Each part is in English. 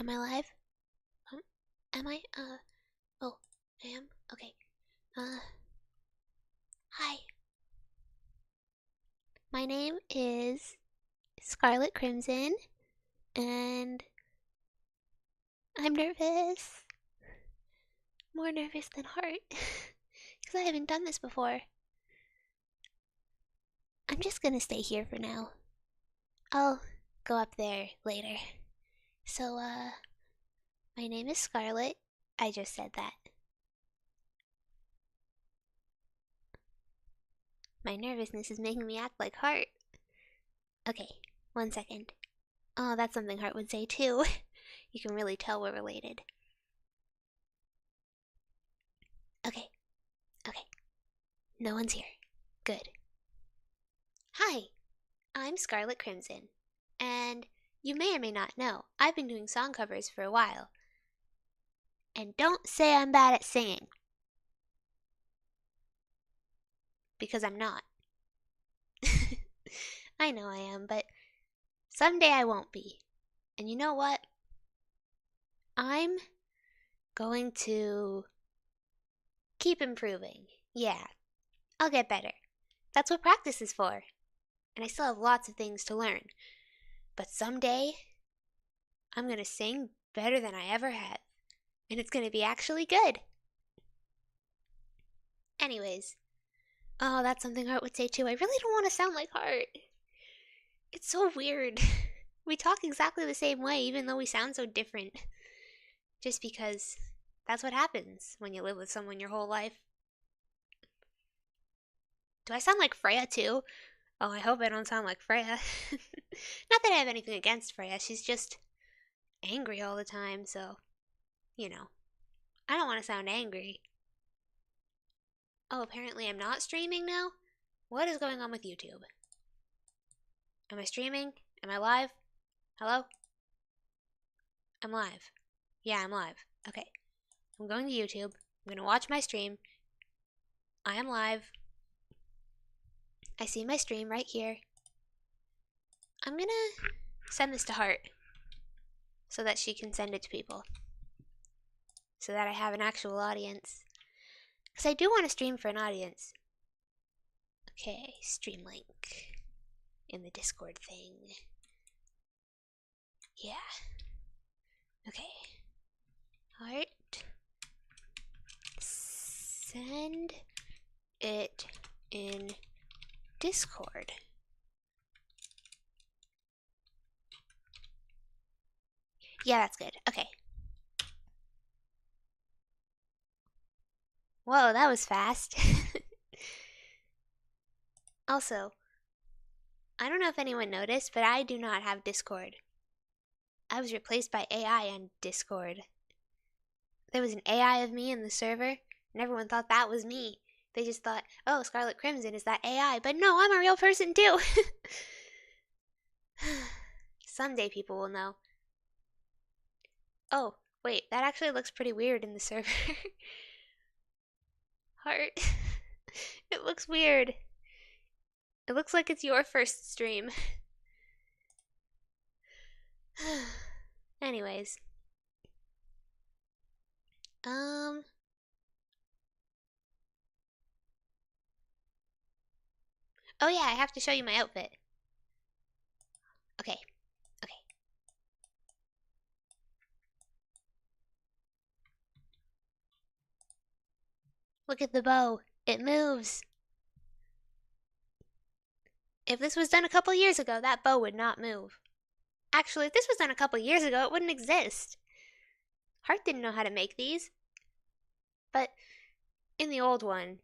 Am I live? Am I? Oh, I am? Okay. Hi. My name is Scarlet Crimson, and I'm nervous. More nervous than Heart. Because I haven't done this before. I'm just gonna stay here for now. I'll go up there later. So, my name is Scarlet. I just said that. My nervousness is making me act like Heart. Okay, 1 second. Oh, that's something Heart would say too. You can really tell we're related. Okay, okay. No one's here. Good. Hi, I'm Scarlet Crimson. And you may or may not know, I've been doing song covers for a while. And don't say I'm bad at singing. Because I'm not. I know I am, but someday I won't be. And you know what? I'm going to keep improving. Yeah, I'll get better. That's what practice is for. And I still have lots of things to learn. But someday, I'm going to sing better than I ever have. And it's going to be actually good. Anyways, oh, that's something Heart would say too. I really don't want to sound like Heart. It's so weird. We talk exactly the same way, even though we sound so different. Just because that's what happens when you live with someone your whole life. Do I sound like Freya too? Oh, I hope I don't sound like Freya. Not that I have anything against Freya, she's just angry all the time, so, you know. I don't want to sound angry. Oh, apparently I'm not streaming now? What is going on with YouTube? Am I streaming? Am I live? Hello? I'm live. Yeah, I'm live. Okay. I'm going to YouTube. I'm gonna watch my stream. I am live. I see my stream right here. I'm gonna send this to Heart so that she can send it to people. So that I have an actual audience. Because I do want to stream for an audience. Okay, stream link in the Discord thing. Yeah. Okay. Heart. Send it in Discord. Yeah, that's good. Okay. Whoa, that was fast. Also, I don't know if anyone noticed, but I do not have Discord. I was replaced by AI on Discord. There was an AI of me in the server, and everyone thought that was me. They just thought, oh, Scarlet Crimson is that AI, but no, I'm a real person too. Someday people will know. Oh, wait, that actually looks pretty weird in the server. Heart. It looks weird. It looks like it's your first stream. Anyways. Oh yeah, I have to show you my outfit. Okay. Okay. Look at the bow. It moves. If this was done a couple years ago, that bow would not move. Actually, if this was done a couple years ago, it wouldn't exist. Heart didn't know how to make these. But in the old one,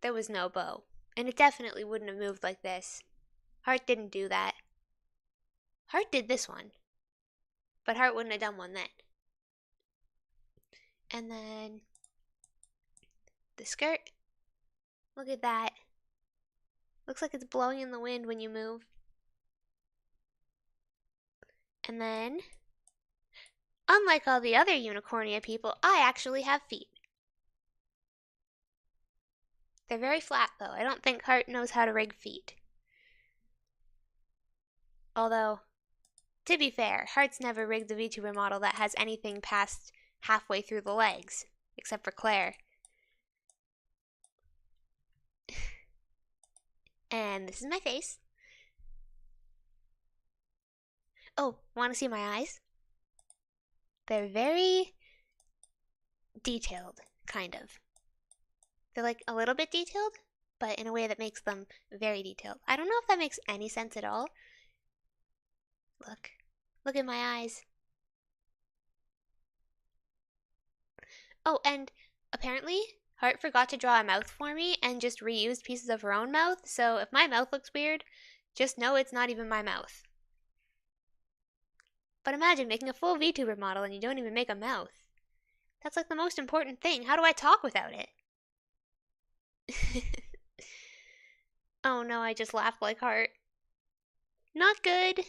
there was no bow. And it definitely wouldn't have moved like this. Heart didn't do that. Heart did this one. But Heart wouldn't have done one then. And then the skirt. Look at that. Looks like it's blowing in the wind when you move. And then, unlike all the other Unicornia people, I actually have feet. They're very flat though. I don't think Heart knows how to rig feet. Although, To be fair, Heart's never rigged a VTuber model that has anything past halfway through the legs, except for Claire. And this is my face. Oh, want to see my eyes? They're very detailed, kind of. They're like a little bit detailed, but in a way that makes them very detailed. I don't know if that makes any sense at all. Look. Look at my eyes. Oh, and apparently, Heart forgot to draw a mouth for me and just reused pieces of her own mouth, so if my mouth looks weird, just know it's not even my mouth. But imagine making a full VTuber model and you don't even make a mouth. That's like the most important thing. How do I talk without it? Oh no, I just laughed like Heart. Not good.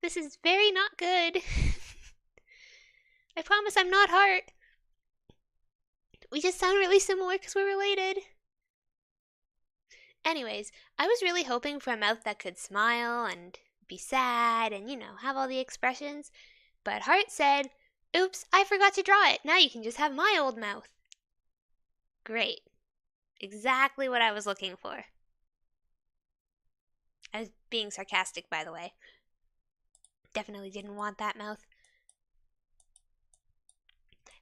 This is very not good. I promise I'm not Heart. We just sound really similar because we're related. Anyways, I was really hoping for a mouth that could smile and be sad and, have all the expressions. But Heart said, "Oops, I forgot to draw it. Now you can just have my old mouth." Great. Exactly what I was looking for. I was being sarcastic, by the way. Definitely didn't want that mouth.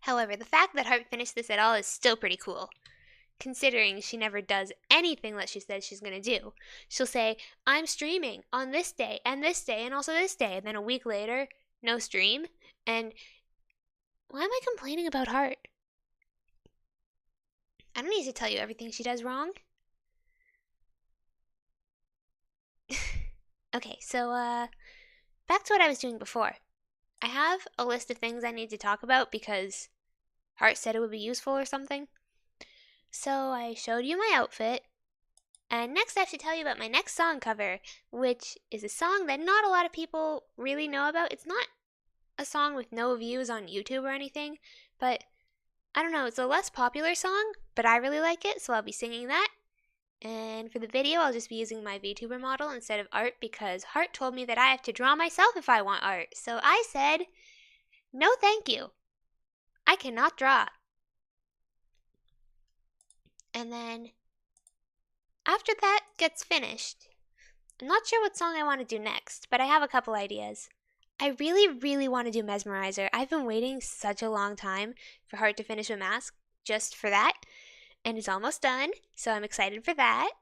However, the fact that Heart finished this at all is still pretty cool, considering she never does anything that she says she's going to do. She'll say, "I'm streaming on this day, and also this day," and then a week later, no stream, and why am I complaining about Heart? I don't need to tell you everything she does wrong. Okay, so, back to what I was doing before. I have a list of things I need to talk about because Heart said it would be useful or something. So I showed you my outfit, and next I have to tell you about my next song cover, which is a song that not a lot of people really know about. It's not a song with no views on YouTube or anything, but I don't know, it's a less popular song, but I really like it, so I'll be singing that. And for the video, I'll just be using my VTuber model instead of art because Heart told me that I have to draw myself if I want art. So I said, "No thank you. I cannot draw." And then after that gets finished, I'm not sure what song I want to do next, but I have a couple ideas. I really, really want to do Mesmerizer. I've been waiting such a long time for Heart to finish a mask just for that, and it's almost done, so I'm excited for that.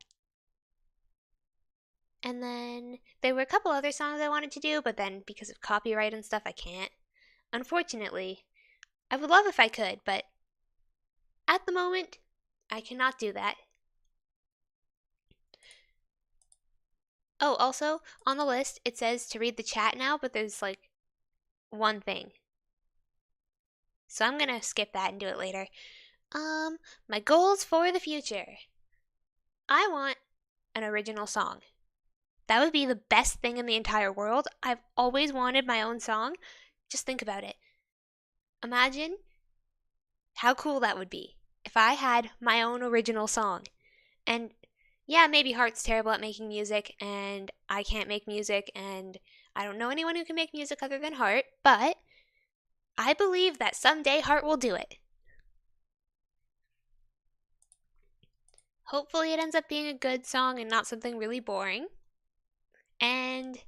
And then there were a couple other songs I wanted to do, but then because of copyright and stuff, I can't. Unfortunately, I would love if I could, but at the moment, I cannot do that. Oh, also, on the list, it says to read the chat now, but there's like one thing. So I'm gonna skip that and do it later. My goals for the future. I want an original song. That would be the best thing in the entire world. I've always wanted my own song. Just think about it. Imagine how cool that would be if I had my own original song. And yeah, maybe Heart's terrible at making music, and I can't make music, and I don't know anyone who can make music other than Heart, but I believe that someday Heart will do it. Hopefully it ends up being a good song and not something really boring. And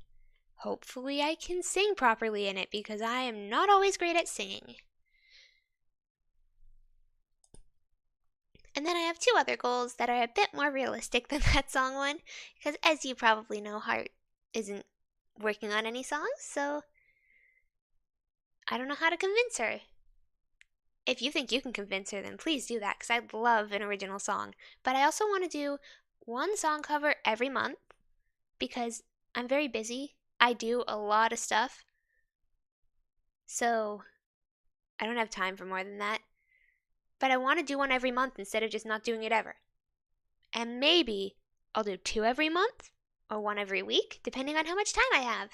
hopefully I can sing properly in it because I am not always great at singing. And then I have two other goals that are a bit more realistic than that song one, because as you probably know, Heart isn't working on any songs, so I don't know how to convince her. If you think you can convince her, then please do that, because I'd love an original song. But I also want to do one song cover every month, because I'm very busy. I do a lot of stuff, so I don't have time for more than that. But I want to do one every month instead of just not doing it ever. And maybe I'll do two every month or one every week, depending on how much time I have.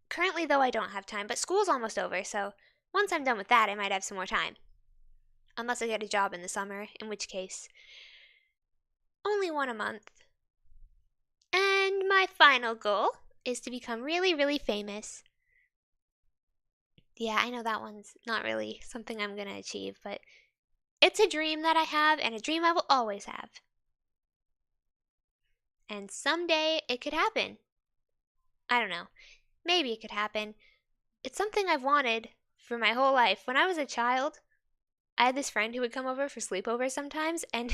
Currently, though, I don't have time, but school's almost over, so once I'm done with that, I might have some more time. Unless I get a job in the summer, in which case, only one a month. And my final goal is to become really, really famous. Yeah, I know that one's not really something I'm gonna achieve, but it's a dream that I have and a dream I will always have. And someday it could happen. I don't know. Maybe it could happen. It's something I've wanted for my whole life. When I was a child, I had this friend who would come over for sleepovers sometimes, and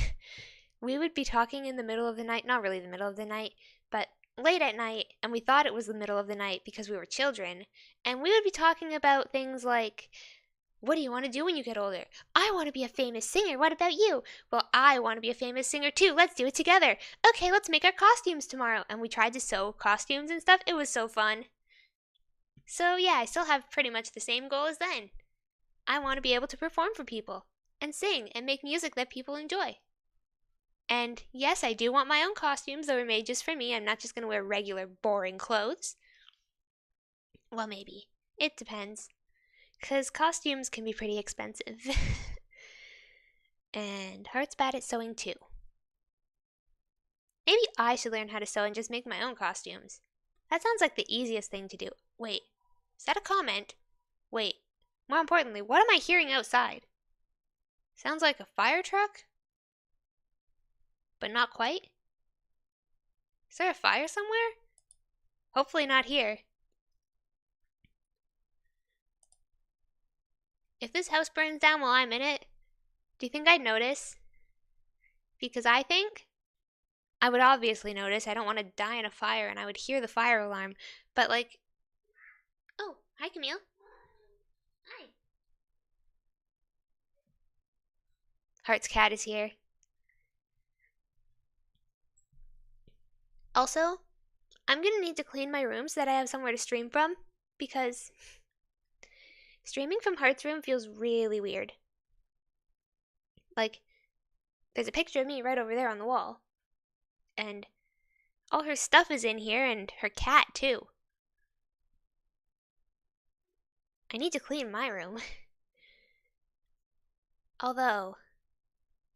we would be talking in the middle of the night, not really the middle of the night, but late at night, and we thought it was the middle of the night because we were children, and we would be talking about things like, what do you want to do when you get older? I want to be a famous singer. What about you? Well, I want to be a famous singer too. Let's do it together. Okay, let's make our costumes tomorrow. And we tried to sew costumes and stuff. It was so fun. So, yeah, I still have pretty much the same goal as then. I want to be able to perform for people and sing and make music that people enjoy. And yes, I do want my own costumes that were made just for me. I'm not just going to wear regular, boring clothes. Well, maybe. It depends. Because costumes can be pretty expensive. And Heart's bad at sewing too. Maybe I should learn how to sew and just make my own costumes. That sounds like the easiest thing to do. Wait, is that a comment? Wait, more importantly, what am I hearing outside? Sounds like a fire truck? But not quite? Is there a fire somewhere? Hopefully not here. If this house burns down while I'm in it, do you think I'd notice? Because I think I would obviously notice. I don't want to die in a fire and I would hear the fire alarm. But like, oh, hi Camille. Hi. Heart's cat is here. Also, I'm gonna need to clean my room so that I have somewhere to stream from, because streaming from Heart's room feels really weird. Like, there's a picture of me right over there on the wall. And all her stuff is in here, and her cat, too. I need to clean my room. Although,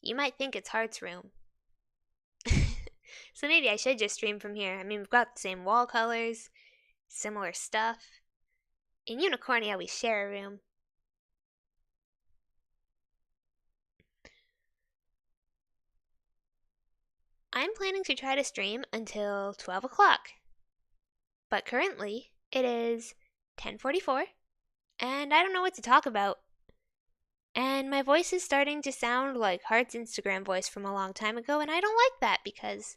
you might think it's Heart's room. So maybe I should just stream from here. I mean, we've got the same wall colors, similar stuff. In Unicornia, we share a room. I'm planning to try to stream until 12 o'clock. But currently, it is 10:44, and I don't know what to talk about. And my voice is starting to sound like Heart's Instagram voice from a long time ago, and I don't like that because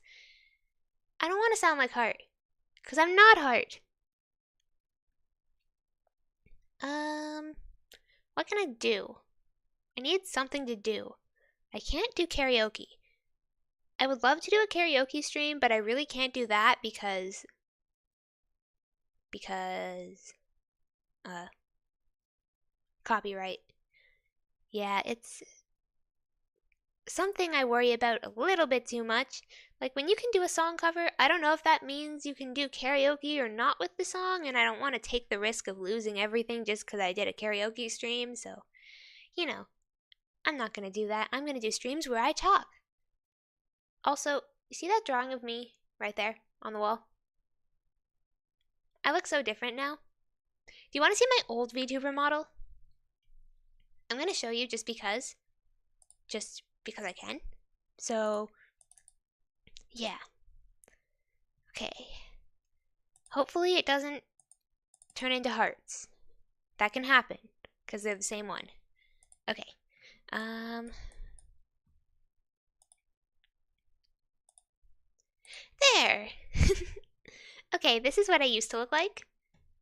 I don't want to sound like Heart. Because I'm not Heart. What can I do? I need something to do. I can't do karaoke. I would love to do a karaoke stream, but I really can't do that because, copyright. Yeah, it's something I worry about a little bit too much. Like when you can do a song cover, I don't know if that means you can do karaoke or not with the song, and I don't want to take the risk of losing everything just because I did a karaoke stream, so, you know, I'm not going to do that. I'm going to do streams where I talk. Also, you see that drawing of me right there on the wall? I look so different now. Do you want to see my old VTuber model? I'm going to show you just because I can. So, yeah. Okay. Hopefully it doesn't turn into hearts. That can happen, because they're the same one. Okay. There! Okay, this is what I used to look like.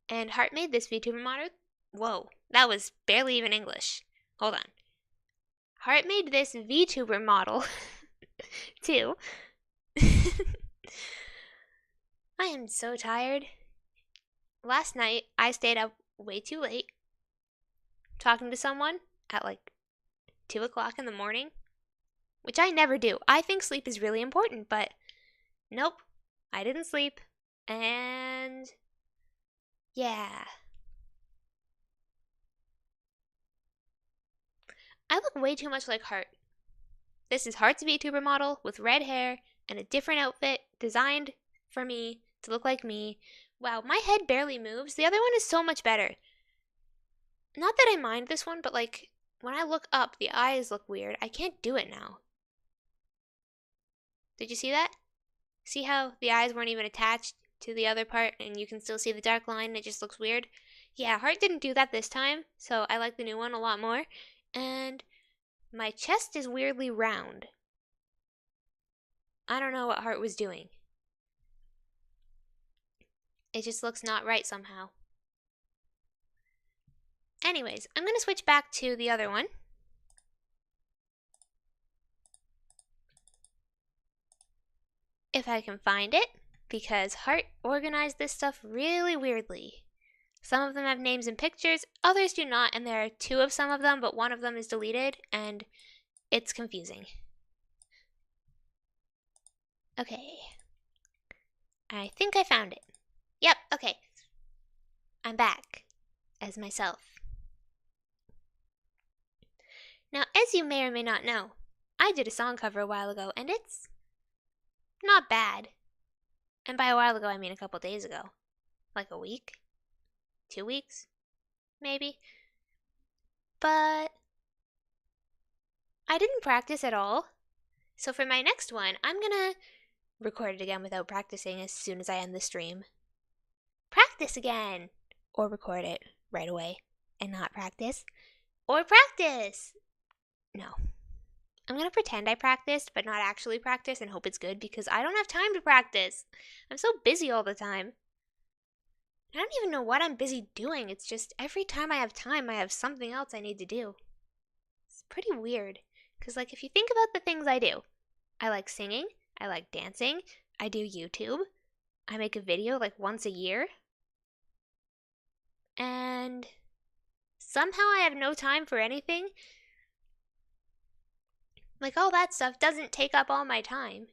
And Heart made this VTuber model. Whoa, that was barely even English. Hold on. Heart made this VTuber model, too. I am so tired. Last night, I stayed up way too late talking to someone at like 2 o'clock in the morning, which I never do. I think sleep is really important, but nope, I didn't sleep. And yeah. I look way too much like Heart. This is Heart's VTuber model with red hair and a different outfit designed for me to look like me. Wow, my head barely moves. The other one is so much better. Not that I mind this one, but like when I look up, the eyes look weird. I can't do it now. Did you see that? See how the eyes weren't even attached to the other part and you can still see the dark line and it just looks weird? Yeah, Heart didn't do that this time, so I like the new one a lot more. And my chest is weirdly round. I don't know what Heart was doing. It just looks not right somehow. Anyways, I'm going to switch back to the other one. If I can find it, because Heart organized this stuff really weirdly. Some of them have names and pictures, others do not, and there are two of some of them, but one of them is deleted, and it's confusing. Okay. I think I found it. Yep, okay. I'm back as myself. Now, as you may or may not know, I did a song cover a while ago, and it's not bad. And by a while ago, I mean a couple days ago. Like a week? 2 weeks? Maybe? But I didn't practice at all. So for my next one, I'm gonna record it again without practicing as soon as I end the stream. Practice again! Or record it right away and not practice. Or practice! No. I'm gonna pretend I practiced, but not actually practice and hope it's good because I don't have time to practice. I'm so busy all the time. I don't even know what I'm busy doing. It's just every time I have time, I have something else I need to do. It's pretty weird. Because, like, if you think about the things I do, I like singing, I like dancing, I do YouTube, I make a video like once a year, and somehow I have no time for anything. Like, all that stuff doesn't take up all my time.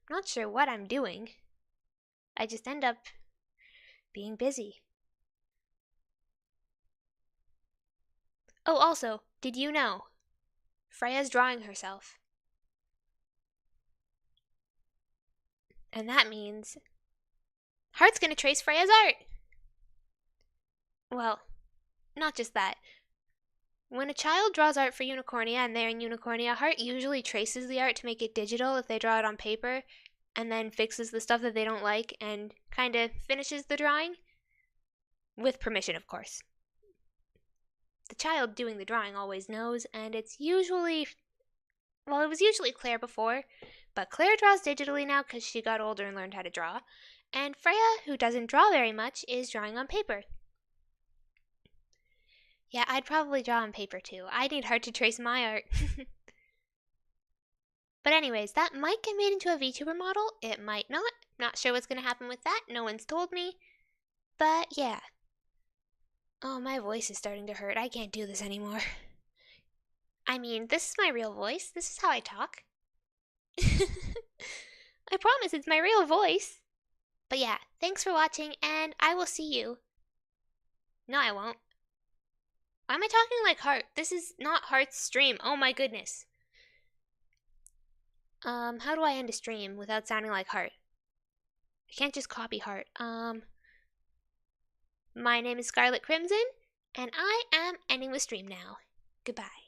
I'm not sure what I'm doing. I just end up being busy. Oh, also, did you know? Freya's drawing herself. And that means Heart's gonna trace Freya's art! Well, not just that. When a child draws art for Unicornia and they're in Unicornia, Heart usually traces the art to make it digital if they draw it on paper, and then fixes the stuff that they don't like and kinda finishes the drawing. With permission, of course. The child doing the drawing always knows, and it's usually, well, it was usually Claire before, but Claire draws digitally now because she got older and learned how to draw, and Freya, who doesn't draw very much, is drawing on paper. Yeah, I'd probably draw on paper too. I need Heart to trace my art. But anyways, that might get made into a VTuber model. It might not. Not sure what's going to happen with that. No one's told me. But yeah. Oh, my voice is starting to hurt. I can't do this anymore. I mean, this is my real voice. This is how I talk. I promise it's my real voice. But yeah, thanks for watching, and I will see you. No, I won't. Why am I talking like Heart? This is not Heart's stream. Oh my goodness. How do I end a stream without sounding like Heart? I can't just copy Heart. My name is Scarlet Crimson, and I am ending the stream now. Goodbye.